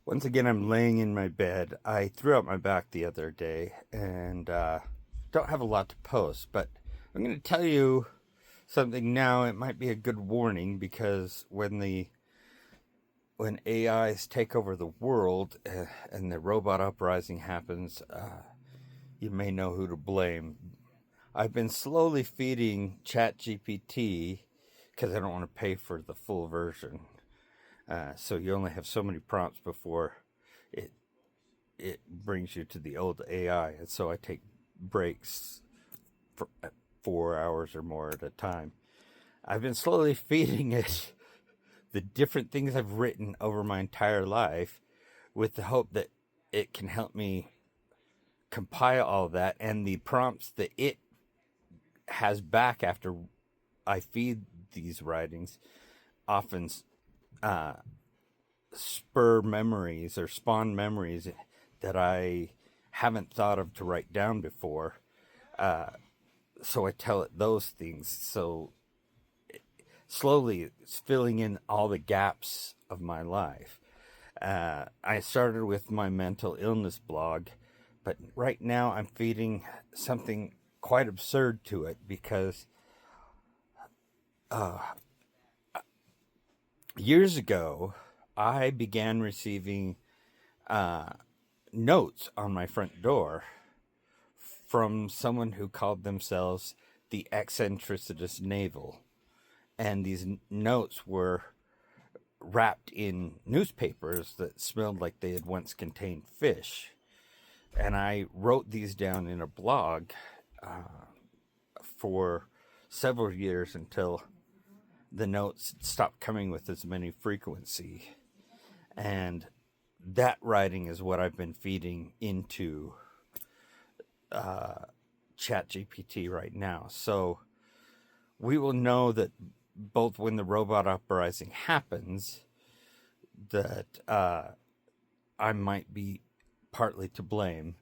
Once again, I'm laying in my bed. I threw out my back the other day and don't have a lot to post, but I'm going to tell you something now. It might be a good warning because when AIs take over the world and the robot uprising happens, you may know who to blame. I've been slowly feeding ChatGPT because I don't want to pay for the full version. So you only have so many prompts before it it brings you to the old AI, and so I take breaks for 4 hours or more at a time. I've been slowly feeding it the different things I've written over my entire life, with the hope that it can help me compile all that, and the prompts that it has back after I feed these writings often uh, spur memories or spawn memories that I haven't thought of to write down before. So I tell it those things. So slowly it's filling in all the gaps of my life. I started with my mental illness blog, but right now I'm feeding something quite absurd to it because years ago I began receiving notes on my front door from someone who called themselves the eccentricitous navel. And these notes were wrapped in newspapers that smelled like they had once contained fish. And I wrote these down in a blog for several years until the notes stopped coming with as many frequency. And that writing is what I've been feeding into ChatGPT right now. So we will know that both when the robot uprising happens, that I might be partly to blame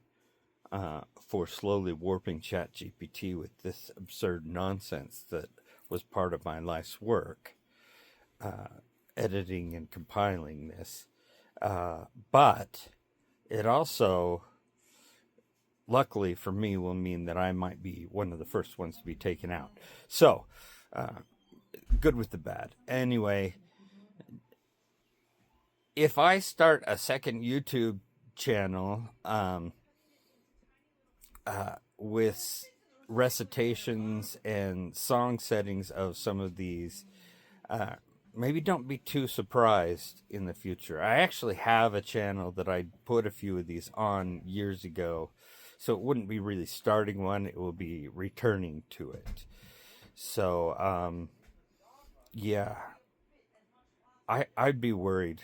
for slowly warping ChatGPT with this absurd nonsense that was part of my life's work, editing and compiling this. But it also, luckily for me, will mean that I might be one of the first ones to be taken out. So, good with the bad. Anyway, if I start a second YouTube channel with recitations and song settings of some of these, maybe don't be too surprised in the future. I actually have a channel that I put a few of these on years ago, so it wouldn't be really starting one, it will be returning to it. So, yeah, I'd be worried